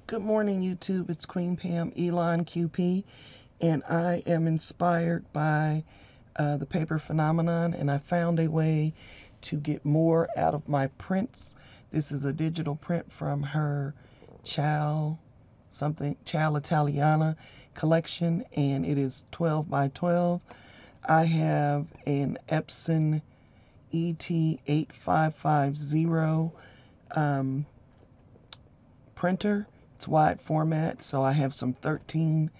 Good morning, YouTube. It's Queen Pam Elon QP, and I am inspired by the paper phenomenon, and I found a way to get more out of my prints. This is a digital print from her Ciao Italiana collection, and it is 12 by 12. I have an Epson ET8550 printer. It's wide format, so I have some 13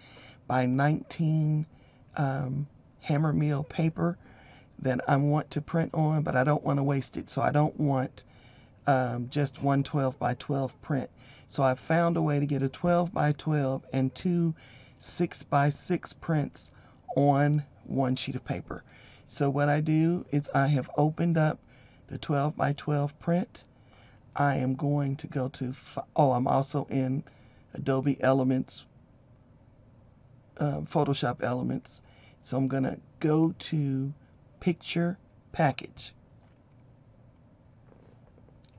by 19 hammer mill paper that I want to print on, but I don't want to waste it, so I don't want just one 12 by 12 print. So I found a way to get a 12 by 12 and two 6 by 6 prints on one sheet of paper. So what I do is I have opened up the 12 by 12 print. I am going to go to, I'm also in Adobe Elements, Photoshop Elements. So I'm going to go to Picture Package.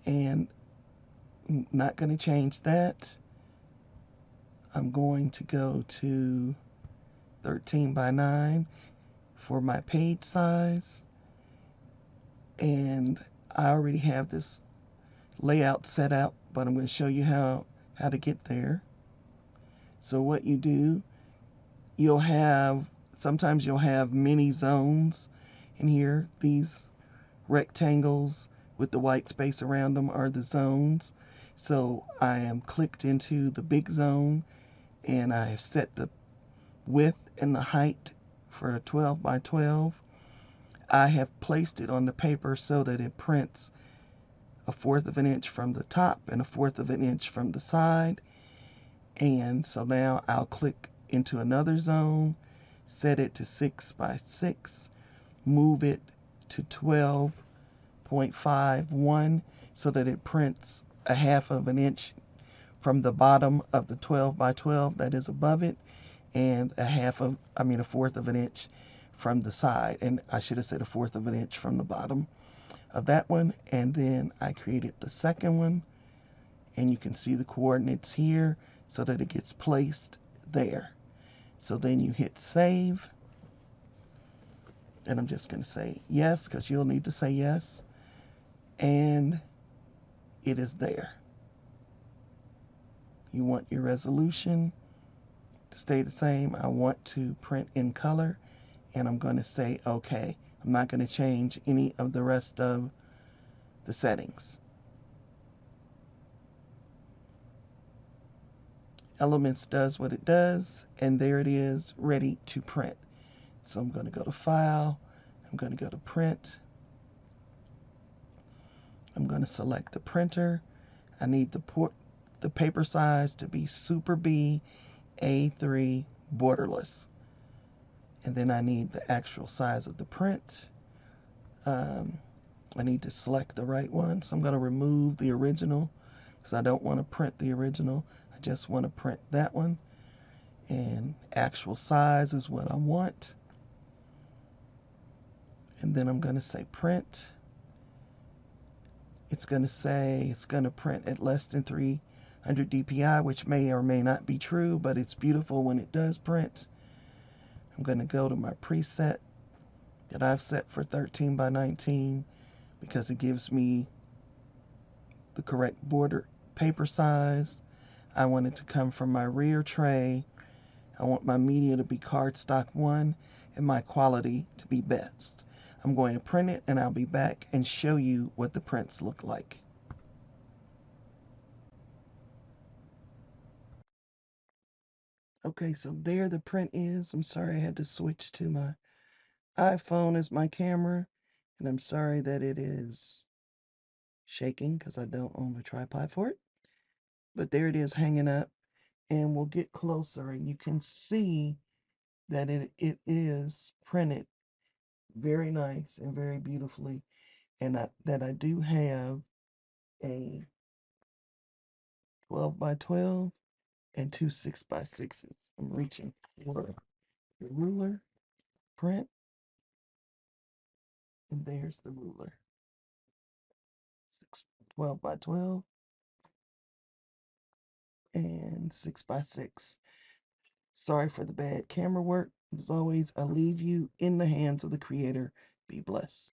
And I'm not going to change that. I'm going to go to 13 by 9 for my page size. And I already have this layout set out, but I'm going to show you how to get there. So what you do, sometimes you'll have many zones in here. These rectangles with the white space around them are the zones. So I am clicked into the big zone, and I have set the width and the height for a 12 by 12. I have placed it on the paper so that it prints 1/4 of an inch from the top and 1/4 of an inch from the side. And so now I'll click into another zone, set it to 6 by 6, move it to 12.51 so that it prints 1/2 of an inch from the bottom of the 12 by 12 that is above it, and 1/4 of an inch from the side. And I should have said 1/4 of an inch from the bottom of that one. And then I created the second one, and you can see the coordinates here so that it gets placed there. So then you hit save, and I'm just going to say yes, because you'll need to say yes, and it is there. You want your resolution to stay the same. I want to print in color, and I'm going to say OK. I'm not going to change any of the rest of the settings. Elements does what it does, and there it is, ready to print. So I'm going to go to File, I'm going to go to Print, I'm going to select the printer. I need the paper size to be Super B A3 borderless. And then I need the actual size of the print. I need to select the right one, so I'm going to remove the original because I don't want to print the original. I just want to print that one. And actual size is what I want. And then I'm going to say print. It's going to say it's going to print at less than 300 dpi, which may or may not be true, but it's beautiful when it does print. I'm going to go to my preset that I've set for 13 by 19 because it gives me the correct border paper size. I want it to come from my rear tray. I want my media to be cardstock 1 and my quality to be best. I'm going to print it, and I'll be back and show you what the prints look like. Okay, so there the print is. I'm sorry I had to switch to my iPhone as my camera, and I'm sorry that it is shaking because I don't own a tripod for it. But there it is hanging up, and we'll get closer and you can see that it is printed very nice and very beautifully, and that I do have a 12 by 12 and two 6 by 6s. I'm reaching for the ruler, print, and there's the ruler. 12 by 12, and 6x6. Sorry for the bad camera work. As always, I leave you in the hands of the Creator. Be blessed.